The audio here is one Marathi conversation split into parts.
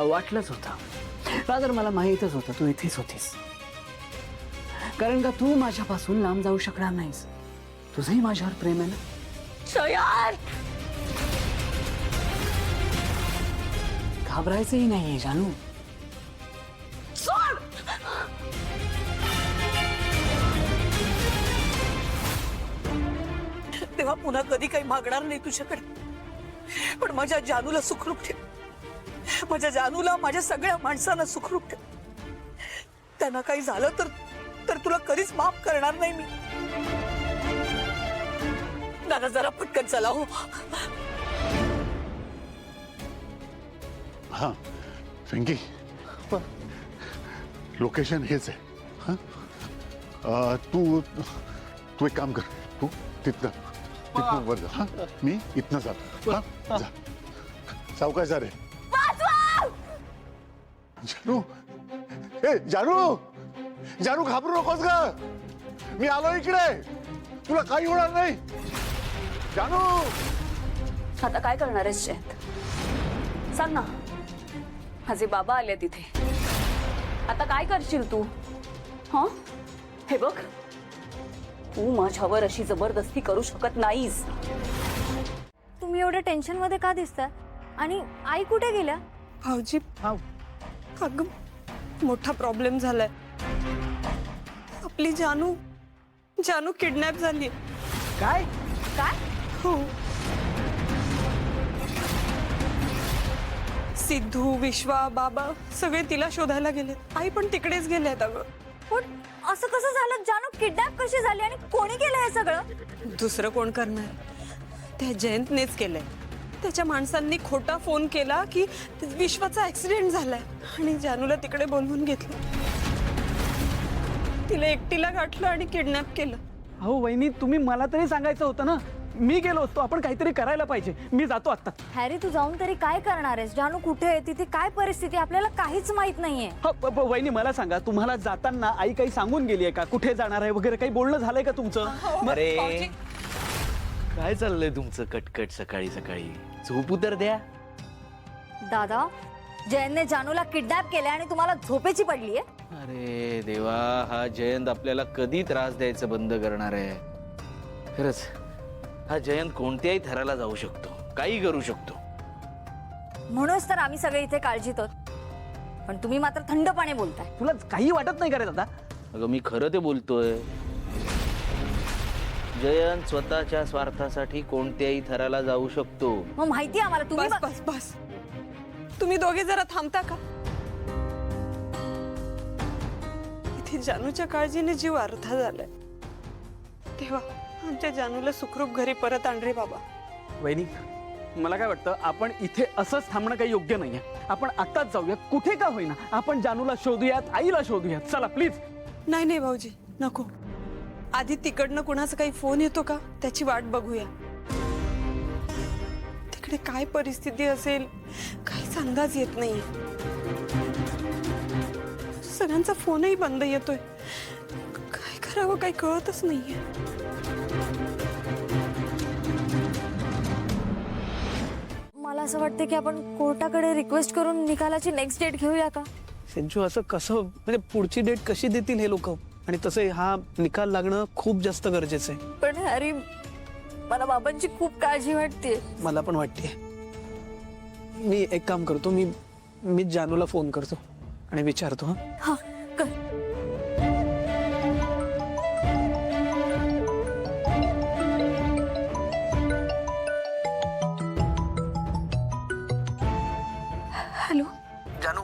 वाटलंच होतं, रादर मला माहीतच होतं तू इथेच होतीस, कारण का तू माझ्यापासून लांब जाऊ शकणार नाहीस. तुझंही माझ्यावर प्रेम आहे ना. शयान, घाबरायचंही नाहीये जानू. सोड. तेव्हा पुन्हा कधी काही मागणार नाही तुझ्याकडे, पण माझ्या जानूला सुखरूप ठेव. माझ्या जानूला, माझ्या सगळ्या माणसांना सुखरूप ठेव. त्यांना काही झालं तर तुला कधीच माफ करणार नाही मी. दादा जरा पटकन चला हो. हाँ पिंकी, लोकेशन हेच आहे. हाँ तू एक काम कर, तू तिथनं वर जा. हाँ मी इथनं जातो. हाँ जा, सावकाश जा रे. जानू, ए जानू, जानू घाबरू नकोस ग, मी आलो इकडे, तुला काही होणार नाही. जानू, आता काय करणार आहेस जयंत? सांग ना. माझे बाबा आले तिथे, आता काय करशील तू? हा हे बघ, तू माझ्यावर अशी जबरदस्ती करू शकत नाहीस. तुम्ही एवढ्या टेन्शन मध्ये का दिसता? आणि आई कुठे गेल्या? भाऊजी, अगं मोठा प्रॉब्लेम झालाय. आपली जानू किडनॅप झाली. काय? काय? हो, सिद्धू, विश्वा, बाबा सगळे तिला शोधायला गेलेत. आई पण तिकडेच गेल्यात. अगं पण असं कसं झालं? जानू किडनॅप कशी झाली आणि कोणी केलं हे सगळं? दुसरं कोण करणार? त्या जयंतनेच केलंय. त्याच्या माणसांनी खोटा फोन केला की विश्वाचा ऍक्सिडेंट झालाय आणि जानूला तिकडे बोलवून घेतलं. तिला एकटीला गाठलं आणि किडनॅप केलं. अहो वहिनी, तुम्ही मला तरी सांगायचं होतं ना. मी गेलो असतो. आपण काहीतरी करायला पाहिजे. मी जातो आता. हॅरी, तू जाऊन तरी काय करणार आहेस? जानू कुठे आहे, तिथे काय परिस्थिती, आपल्याला काहीच माहित नाहीये. वहिनी मला सांगा, तुम्हाला जाताना आई काही सांगून गेली आहे का? कुठे जाणार आहे वगैरे काही बोलणं झालंय का तुमचं? अरे काय चाललंय तुमचं कटकट सकाळी सकाळी? झोपू तर द्या. दादा, जयंतने जानूला किडनॅप केले आणि तुम्हाला झोपेची पडली आहे? अरे देवा, हा जयंत आपल्याला कधी त्रास द्यायचं बंद करणार आहे? खरंच हा जयंत कोणत्याही थराला जाऊ शकतो, काही करू शकतो. म्हणूनच तर आम्ही सगळे इथे काळजीत आहोत. पण तुम्ही मात्र थंडपणे बोलताय. तुला काही वाटत नाही का रे दादा? अगं मी खरं ते बोलतोय. जयंत स्वतःच्या स्वार्थासाठी कोणत्याही थराला जाऊ शकतो. मग माहिती आहे आम्हाला. तुम्ही बस बस बस, तुम्ही दोघे जरा थांबता का? इथे जानूच्या काळजीने जीव अर्धा झालाय. तेव्हा आमच्या जानूला सुखरूप घरी परत आण रे बाबा. वहिनी, मला काय वाटतं, आपण इथे असंच थांबणं काही योग्य नाहीये. आपण आताच जाऊया, कुठे का होईना. आपण जानूला शोधूयात, आईला शोधूयात. चला प्लीज. नाही नाही भाऊजी, नको. आधी तिकडनं कुणाचा काही फोन येतो का, त्याची वाट बघूया. तिकडे काय परिस्थिती असेल काहीच अंदाज येत नाही. सगळ्यांचा फोनही बंद येतोय. काय करावं काही कळतच नाहीये. मला असं वाटतं की आपण कोर्टाकडे रिक्वेस्ट करून निकालाची नेक्स्ट डेट घेऊया का? सेंचू, असं कसं, म्हणजे पुढची डेट कशी देतील हे लोक? आणि तसे हा निकाल लागणं खूप जास्त गरजेचं आहे. पण हॅरी, मला बाबांची खूप काळजी वाटते. मला पण वाटते. मी एक काम करतो, मी जानूला फोन करतो आणि विचारतो. हा कर. हॅलो जानू,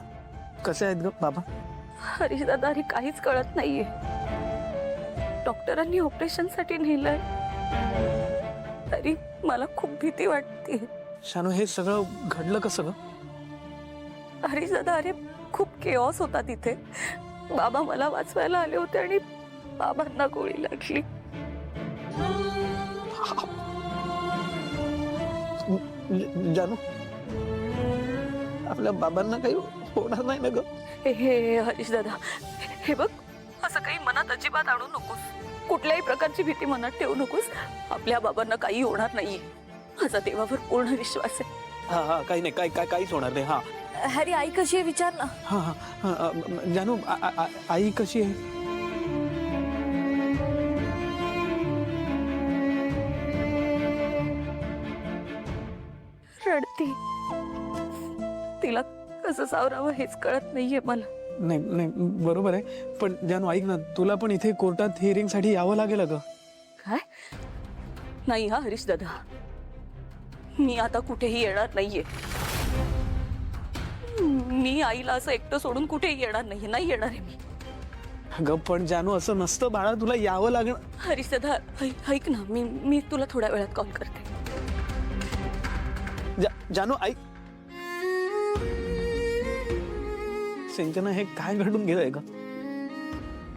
कसे आहेत ग बाबा? हरीश दादा, अरे काहीच कळत नाहीये. डॉक्टरांनी ऑपरेशन साठी नेलंय. तरी मला खूप भीती वाटते. शानू, हे सगळं घडलं कसं ग? हरीश दादा, अरे खूप केऑस होता तिथे. बाबा मला वाचवायला आले होते आणि बाबांना गोळी लागली. जानू, आपल्या बाबांना काही होणार नाही ना ग? हे हरीश दादा, हे बघ, असं काही मनात अजिबात आणू नकोस. कुठल्याही प्रकारची भीती मनात ठेवू नकोस. आपल्या बाबांना काही होणार नाहीये. माझा देवावर पूर्ण विश्वास आहे. हा हा, काही नाही, काहीच होणार नाही. हा हॅरी आई कशी आहे विचार ना. हा हा हा जानू आई कशी आहे? रडती. तिला कसं सावरावं हेच कळत नाहीये मला. नाही नाही बरोबर आहे, पण जानू ऐक ना, तुला पण इथे कोर्टात हिअरिंग साठी यावं लागेल अगं. काय? नाही हा हरीश दादा, मी आता कुठेही येणार नाहीये. मी आईला असं एकटं सोडून कुठेही येणार नाहीये, नाही येणार आहे मी. अगं पण जानू असं नसतं बाळा, तुला यावं लागणार. हरीश दादा ऐक ना, मी तुला थोड्या वेळात कॉल करते. जानू ऐक. सिंचना हे काय घडून गेलंय का?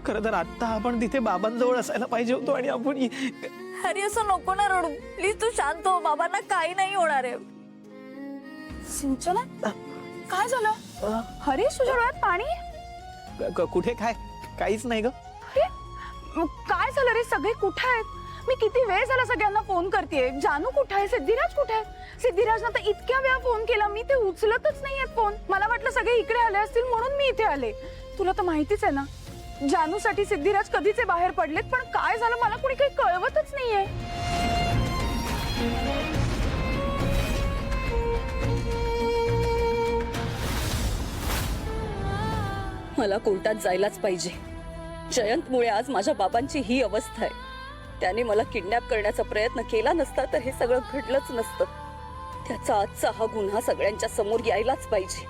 खरं तर आता आपण तिथे बाबांजवळ असायला पाहिजे होतो आणि आपण हॅरी असं नको ना रडू प्लीज, तू शांत हो. बाबांना काही नाही होणार आहे. सिंचना काय झालं? हरीश तुझ्या डोळ्यात पाणी? कुठे काय? काहीच नाही ग. काय झालं रे? सगळे कुठे आहेत? मी किती वेळ झाला सगळ्यांना फोन करतेय. जानू कुठे आहे? सिद्धिराज कुठे आहे? सिद्धिराजनं तर इतक्या वेळा फोन केला, मी ते उचलतच नाहीये फोन. मला वाटलं सगळे इकडे आले असतील म्हणून मी इथे आले. तुला तर माहितीच आहे ना, जानूसाठी सिद्धिराज कधीचे बाहेर पडलेत, पण काय झालं मला कोणी काही कळवतच नाहीये. मला कोर्टात जायलाच पाहिजे. जयंतमुळे आज माझ्या बाबांची ही अवस्था आहे. त्याने मला किडनॅप करण्याचा प्रयत्न केला नसता तर हे सगळं घडलंच नसतं. त्याचा आजचा हा गुन्हा सगळ्यांच्या समोर यायलाच पाहिजे.